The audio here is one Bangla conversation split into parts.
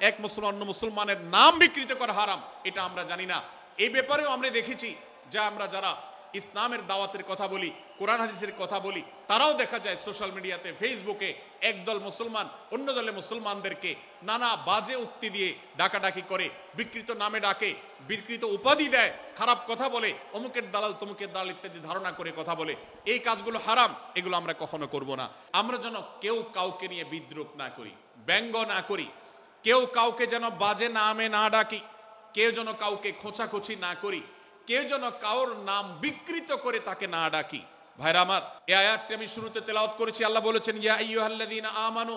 এক মুসলমান অন্য মুসলমানের নাম বিকৃত করা হারাম, এটা আমরা জানি না। এই ব্যাপারেও আমরা দেখেছি যে আমরা যারা ইসলামের দাওয়াতের কথা বলি, কোরআন হাদিসের কথা বলি, তারাও দেখা যায় সোশ্যাল মিডিয়াতে, ফেসবুকে একদল মুসলমান অন্য দলে মুসলমানদেরকে নানা বাজে উক্তি দিয়ে ডাকাডাকি করে, বিকৃত নামে ডাকে, বিকৃত উপাধি দেয়, খারাপ কথা বলে, অমুকের দালাল তমুকের দালাল ইত্যাদি ধারণা করে কথা বলে। এই কাজগুলো হারাম, এগুলো আমরা কখনো করব না। আমরা যেন কেউ কাউকে নিয়ে বিদ্রুপ না করি, ব্যঙ্গ না করি, কেউ কাউকে যেন বাজে নামে না ডাকি, কেউ যেন কাউকে খোঁচাখুচি না করি, কেউ যেন কাউর নাম বিকৃত করে তাকে না ডাকি। ভাইরা আমার, এই আয়াতটি আমি শুরুতে তেলাওয়াত করেছি। আল্লাহ বলেছেন, ইয়া আইয়ুহাল্লাযীনা আমানু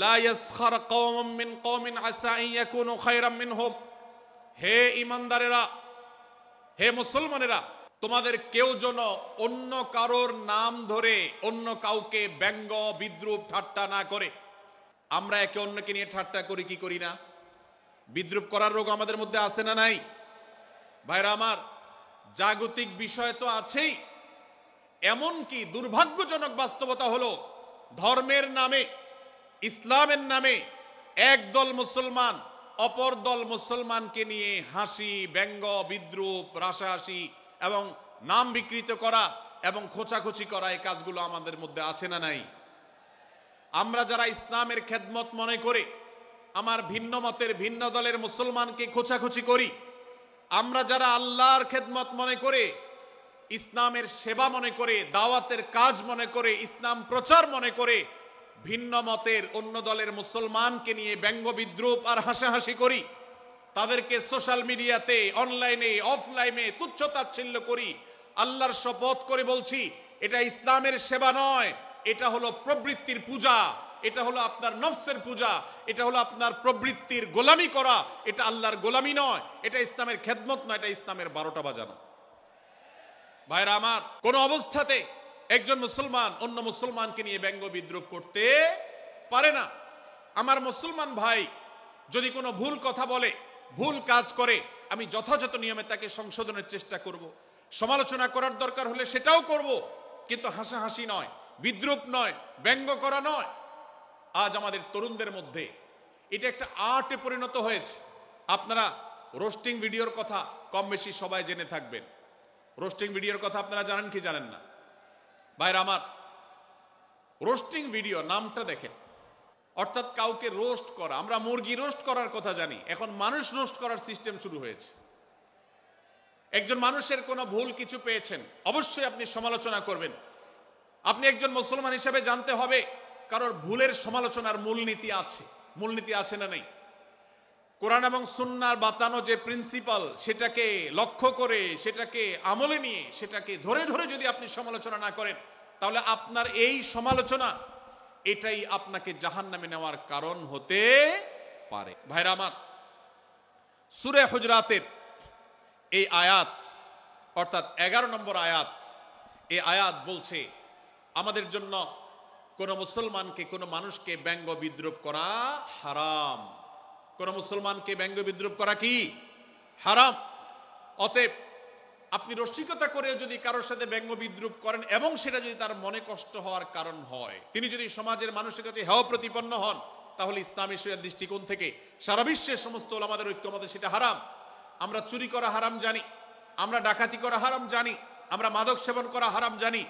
লা ইয়াসখার কওমুম মিন কওমিন আসা আন ইয়াকুনু খায়রাম মিনহুম। হে ঈমানদারেরা, হে মুসলমানেরা, তোমাদের কেউ যেন অন্য কারোর নাম ধরে অন্য কাউকে ব্যঙ্গ বিদ্রুপ ঠাট্টা না করে। আমরা একে অন্যকে নিয়ে ঠাট্টা করি কি করি না? বিদ্রুপ করার রোগ আমাদের মধ্যে আছে না নাই? ভাইরা আমার, জাগতিক বিষয় তো আছেই, এমনকি দুর্ভাগ্যজনক বাস্তবতা হলো ধর্মের নামে, ইসলামের নামে একদল মুসলমান অপর দল মুসলমানকে নিয়ে হাসি, ব্যঙ্গ, বিদ্রুপ, রাশাহাসি এবং নাম বিকৃত করা এবং খোঁচাখুচি করা, এই কাজগুলো আমাদের মধ্যে আছে না নাই? আমরা যারা ইসলামের খেদমত মনে করে আমার ভিন্ন মতের ভিন্ন দলের মুসলমানকে খোঁচাখুচি করি, আমরা যারা আল্লাহর খেদমত মনে করে, ইসলামের সেবা মনে করে, দাওয়াতের কাজ মনে করে, ইসলাম প্রচার মনে করে ভিন্ন মতের অন্য দলের মুসলমানকে নিয়ে ব্যঙ্গ বিদ্রুপ আর হাসাহাসি করি, তাদেরকে সোশ্যাল মিডিয়াতে, অনলাইনে, অফলাইনে তুচ্ছ-তাচ্ছিল্য করি, আল্লাহর শপথ করে বলছি, এটা ইসলামের সেবা নয়, এটা হলো প্রবৃত্তির পূজা, এটা হলো আপনার নফসের পূজা, এটা হলো আপনার প্রবৃত্তির গোলামি করা, এটা আল্লাহর গোলামি নয়, এটা ইসলামের খেদমত নয়, এটা ইসলামের 12টা বাজানো। ভাইরা আমার, কোন অবস্থাতে একজন মুসলমান অন্য মুসলমানকে নিয়ে ব্যঙ্গ বিদ্রুপ করতে পারে না। আমার মুসলমান ভাই যদি কোনো ভুল কথা বলে, ভুল কাজ করে, আমি যথাযথ নিয়মে তাকে সংশোধনের চেষ্টা করব, সমালোচনা করার দরকার হলে সেটাও করব, কিন্তু হাসাহাসি নয়, বিদ্রুপ নয়, ব্যঙ্গ করা নয়। আজ আমাদের তরুণদের মধ্যে এটা একটা আর্টে পরিণত হয়েছে। আপনারা রোস্টিং ভিডিওর কথা কম বেশি সবাই জেনে থাকবেন। রোস্টিং ভিডিওর কথা আপনারা জানেন কি জানেন না? ভাইরা আমার, রোস্টিং ভিডিও নামটা দেখেন, অর্থাৎ কাউকে রোস্ট করা। আমরা মুরগি রোস্ট করার কথা জানি, এখন মানুষ রোস্ট করার সিস্টেম শুরু হয়েছে। একজন মানুষের কোনো ভুল কিছু পেয়েছেন, অবশ্যই আপনি সমালোচনা করবেন। আপনি একজন মুসলমান হিসেবে জানতে হবে কারোর ভুলের সমালোচনার মূলনীতি আছে। মূলনীতি আছে না নেই? কোরআন এবং সুন্নাহর বাতানো যে প্রিন্সিপাল, সেটাকে লক্ষ্য করে, সেটাকে আমলে নিয়ে, সেটাকে ধরে ধরে যদি আপনি সমালোচনা না করেন, তাহলে আপনার এই সমালোচনা এটাই আপনাকে জাহান্নামে নেওয়ার কারণ হতে পারে। ভাইরা আমার, সূরা হুজরাতের এই আয়াত, অর্থাৎ 11 নম্বর আয়াত, এই আয়াত বলছে আমাদের জন্য কোন মুসলমানকে, কোন মানুষকে ব্যঙ্গ বিদ্রুপ করা হারাম। কোন মুসলমানকে ব্যঙ্গ বিদ্রুপ করা কি হারাম। অতএব আপনি রসিকতা করে যদি কারোর সাথে ব্যঙ্গ বিদ্রুপ করেন এবং সেটা যদি তার মনে কষ্ট হওয়ার কারণ হয়, তিনি যদি সমাজের মানুষের কাছে হেয় প্রতিপন্ন হন, তাহলে ইসলামী শরিয়ার দৃষ্টিকোণ থেকে সারা বিশ্বের সমস্ত ওলামাদের ঐক্যমতে সেটা হারাম। আমরা চুরি করা হারাম জানি, আমরা ডাকাতি করা হারাম জানি, আমরা মাদক সেবন করা হারাম জানি,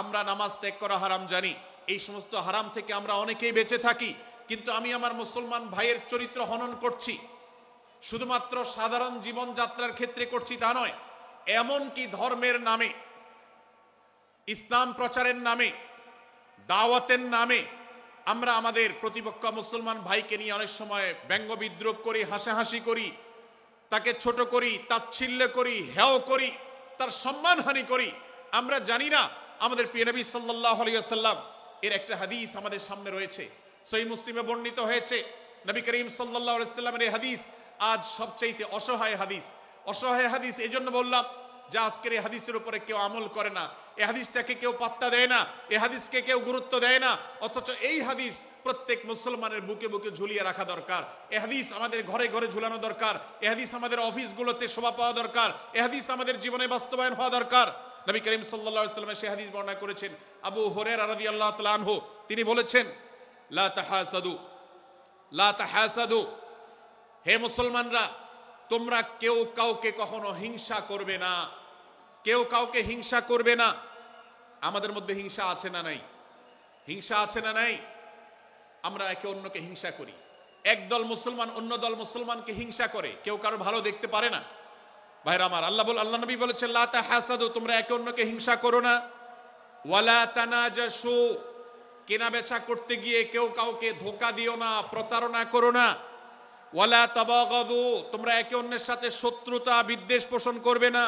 আমরা নামাজ ত্যাগ করা হারাম জানি। এই সমস্ত হারাম থেকে আমরা অনেকেই বেঁচে থাকি, কিন্তু আমি আমার মুসলমান ভাইয়ের চরিত্র হনন করছি, শুধুমাত্র সাধারণ জীবনযাত্রার ক্ষেত্রে করছি তা নয়, এমনকি ধর্মের নামে, ইসলাম প্রচারের নামে, দাওয়াতের নামে আমরা আমাদের প্রতিপক্ষ মুসলমান ভাইকে নিয়ে অনেক সময় ব্যঙ্গ বিদ্রুপ করি, হাসাহাসি করি, তাকে ছোট করি, তাচ্ছিল্য করি, হেয় করি, তার সম্মানহানি করি। আমরা জানি না আমাদের প্রিয় নবী সাল্লাল্লাহু আলাইহি ওয়াসাল্লাম এর একটা হাদিস আমাদের সামনে রয়েছে, সহিহ মুসলিমে বর্ণিত হয়েছে। নবী করিম সাল্লাল্লাহু আলাইহি ওয়াসাল্লামের এই হাদিস আজ সবচেয়ে অসহায় হাদিস। অসহায় হাদিস এই জন্য বললাম যে আজকের এই হাদিসের উপরে কেউ আমল করে না, এই হাদিসটাকে কেউ পাত্তা দেয় না, এই হাদিসকে কেউ গুরুত্ব দেয় না, অথচ এই হাদিস প্রত্যেক মুসলমানের বুকে বুকে ঝুলিয়ে রাখা দরকার। এই হাদিস আমাদের ঘরে ঘরে ঝুলানো দরকার, এই হাদিস আমাদের অফিসগুলোতে শোভা পাওয়া দরকার, এই হাদিস আমাদের জীবনে বাস্তবায়ন হওয়া দরকার। নবী করিম সাল্লাল্লাহু আলাইহি ওয়াসাল্লাম সেই হাদিস বর্ণনা করেছেন। আবু হুরায়রা রাদিয়াল্লাহু তাআলা আনহু তিনি বলেছেন, লা তাহাসাদু, লা তাহাসাদু, হে মুসলমানরা, তোমরা কেউ কাউকে কখনো হিংসা করবে না, কেউ কাউকে হিংসা করবে না। আমাদের মধ্যে হিংসা আছে না নাই? হিংসা আছে না নাই? আমরা একে অন্যকে হিংসা করি। একদল মুসলমান অন্য দল মুসলমানকে হিংসা করে, কেউ কারো ভালো দেখতে পারে না। ভাইরা আমার, আল্লাহ নবী বলেছেন, লা তাহাসাদু, তোমরা একে অন্যকে হিংসা করো না। ওয়ালা তানাজাসু, কেনা বেচা করতে গিয়ে কেউ কাউকে ধোঁকা দিও না, প্রতারণা করো না। ওয়ালা তাবাগাদু, তোমরা একে অন্যের সাথে শত্রুতা বিদ্বেষ পোষণ করবে না।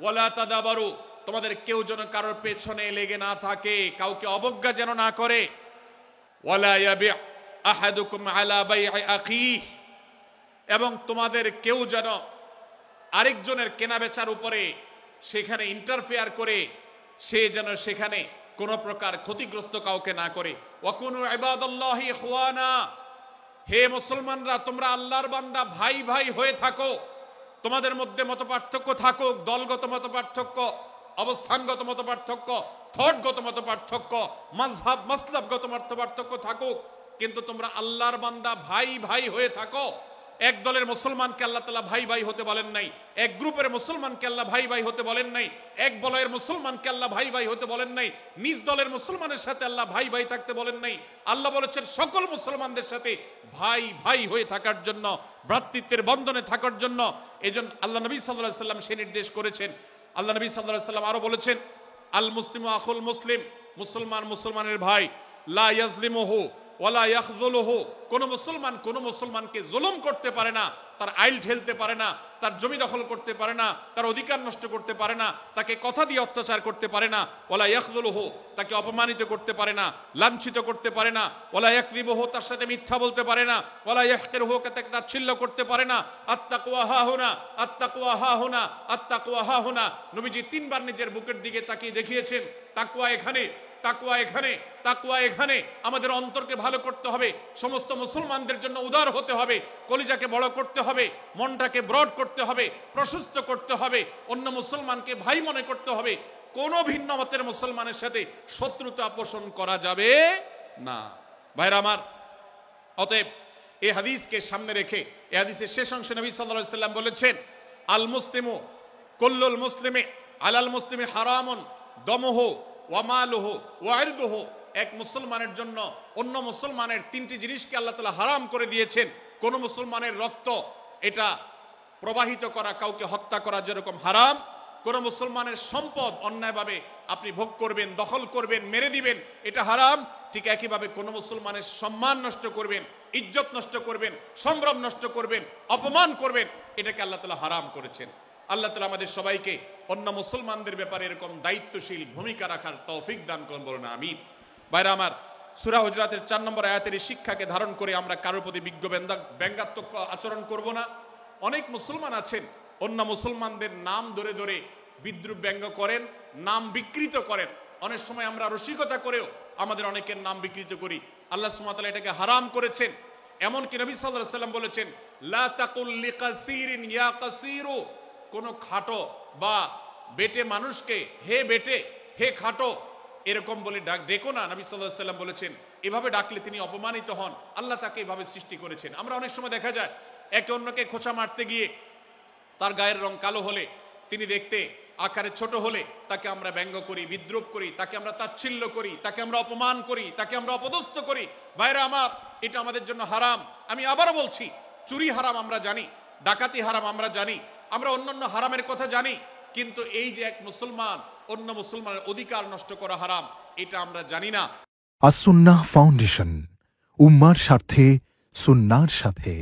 ওয়ালা তাদাবারু, তোমাদের কেউ যেন কারোর পেছনে লেগে না থাকে, কাউকে অবজ্ঞা যেন না করে। ওয়ালা ইয়াবি আহাদুকুম আলা বাই'i আখিহি, এবং তোমাদের কেউ যেন আরেকজনের কেনাবেচার উপরে সেখানে ইন্টারফেয়ার করে সে যেন সেখানে কোনো প্রকার ক্ষতিগ্রস্ত কাউকে না করে। ওয়াকুনু ইবাদাল্লাহি ইখওয়ানা, হে মুসলমানরা, তোমরা আল্লাহর বান্দা, ভাই ভাই হয়ে থাকো। তোমাদের মধ্যে মতপার্থক্য থাকুক, দলগত মতপার্থক্য, অবস্থানগত মতপার্থক্য, থটগত মতপার্থক্য, মাযহাব মাসলাবগত মতপার্থক্য থাকুক, কিন্তু তোমরা আল্লাহর বান্দা, ভাই ভাই হয়ে থাকো। এক দলের মুসলমানকে আল্লাহ তাআলা ভাই ভাই হতে বলেন নাই, এক গ্রুপের মুসলমানকে আল্লাহ ভাই ভাই হতে বলেন নাই, এক বলয়ের মুসলমানকে আল্লাহ ভাই ভাই হতে বলেন নাই, নিজ দলের মুসলমানের সাথে আল্লাহ ভাই ভাই থাকতে বলেন নাই। আল্লাহ বলেছেন সকল মুসলমানদের সাথে ভাই ভাই হয়ে থাকার জন্য, ভ্রাতৃত্বের বন্ধনে থাকার জন্য। এজন্য আল্লাহ নবী সাল্লাল্লাহু আলাইহি ওয়াসাল্লাম সে নির্দেশ করেছেন। আল্লাহ নবী সাল্লাল্লাহু আলাইহি ওয়াসাল্লাম আরো বলেছেন, আল মুসলিমু আখুল মুসলিম, মুসলমান মুসলমানের ভাই, লা ইয়াজলিমুহু ওয়ালা ইয়াখযুলুহু, কোন মুসলমান কোন মুসলমানকে জুলুম করতে পারে না, তার আইল ঠেলতে পারে না, তার জমি দখল করতে পারে না, তার অধিকার নষ্ট করতে পারে না, তাকে কথা দিয়ে অত্যাচার করতে পারে না। ওয়ালা ইয়াখযুলুহু, তাকে অপমানিত করতে পারে না, লাঞ্ছিত করতে পারে না। ওয়ালা ইয়াকযিবুহু, তার সাথে মিথ্যা বলতে পারে না। ওয়ালা ইয়াহকিরুহু, তাকে তাচ্ছিল্য করতে পারে না। আত্তাকওয়া হাহুনা, আত্তাকওয়া হাহুনা, আত্তাকওয়া হাহুনা। নবীজি তিনবার নিজের বুকের দিকে তাকিয়ে দেখিয়েছেন, তাকওয়া এখানে, তাকওয়া এখানে, তাকওয়া এখানে। আমাদের অন্তরকে ভালো করতে হবে, সমস্ত মুসলমানদের জন্য উদার হতে হবে, কলিজাকে বড় করতে হবে, মনটাকে ব্রড করতে হবে, প্রশস্ত করতে হবে, অন্য মুসলমানকে ভাই মনে করতে হবে। কোন ভিন্ন মতের মুসলমানের সাথে শত্রুতা পোষণ করা যাবে না। ভাইরা আমার, অতএব এই হাদিসকে সামনে রেখে এই হাদিসের শেষ অংশে নবী সাল্লাল্লাহু আলাইহি ওয়াসাল্লাম বলেছেন, আল মুসলিমু কুল্লুল মুসলিমি আলাল মুসলিমি হারামুন দমুহু ওয়া মালুহু ওয়া ইরদুহু। এক মুসলমানের জন্য অন্য মুসলমানের তিনটি জিনিসকে আল্লাহ তাআলা হারাম করে দিয়েছেন। কোন মুসলমানের রক্ত এটা প্রবাহিত করা, কাউকে হত্যা করা যেরকম হারাম, কোন মুসলমানের সম্পদ অন্যায়ভাবে আপনি ভোগ করবেন, দখল করবেন, মেরে দিবেন, এটা হারাম। ঠিক একইভাবে কোন মুসলমানের সম্মান নষ্ট করবেন, ইজ্জত নষ্ট করবেন, সম্ভ্রম নষ্ট করবেন, অপমান করবেন, এটাকে আল্লাহ তাআলা হারাম করেছেন। আল্লাহ তাআলা আমাদের সবাইকে অন্য মুসলমানদের ব্যাপারে এরকম দায়িত্বশীল ভূমিকা রাখার তৌফিক দান করুন, বলুন আমিন। ভাইরা আমার, সূরা হুজরাতের 4 নম্বর আয়াতের এই শিক্ষাকে ধারণ করে আমরা কারোর প্রতি ব্যঙ্গাত্মক আচরণ করব না। অনেক মুসলমান আছেন অন্য মুসলমানদের নাম ধরে ধরে বিদ্রুপ ব্যঙ্গ করেন, নাম বিকৃত করেন। অনেক সময় আমরা রসিকতা করেও আমাদের অনেকের নাম বিকৃত করি। আল্লাহ সুবহানাহু ওয়া তাআলা এটাকে হারাম করেছেন। এমনকি নবী সাল্লাল্লাহু আলাইহি ওয়াসাল্লাম বলেছেন, লা তাকুল লিকাসিরিন ইয়া কাসিরু, কোন খাটো বা বেটে মানুষকে হে বেটে, হে খাটো এরকম বলে ডেকো না। নবী সাল্লাল্লাহু আলাইহি ওয়াসাল্লাম বলেছেন, এভাবে ডাকলে তিনি অপমানিত হন। আল্লাহ তাকে এভাবে সৃষ্টি করেছেন। আমরা অনেক সময় দেখা যায় একে অন্যকে খোঁচা মারতে গিয়ে তার গায়ের রং কালো হলে, তিনি দেখতে আকারে ছোট হলে তাকে আমরা ব্যঙ্গ করি, বিদ্রুপ করি, তাকে আমরা তাচ্ছিল্য করি, তাকে আমরা অপমান করি, তাকে আমরা অপদস্থ করি। ভাইরা আমার, এটা আমাদের জন্য হারাম। আমি আবারও বলছি, চুরি হারাম আমরা জানি, ডাকাতি হারাম আমরা জানি, আমরা অন্যান্য হারামের কথা জানি, কিন্তু এই যে এক মুসলমান অন্য মুসলমানের অধিকার নষ্ট করা হারাম, এটা আমরা জানি না। আস-সুন্নাহ ফাউন্ডেশন, উম্মার স্বার্থে সুন্নাহর সাথে।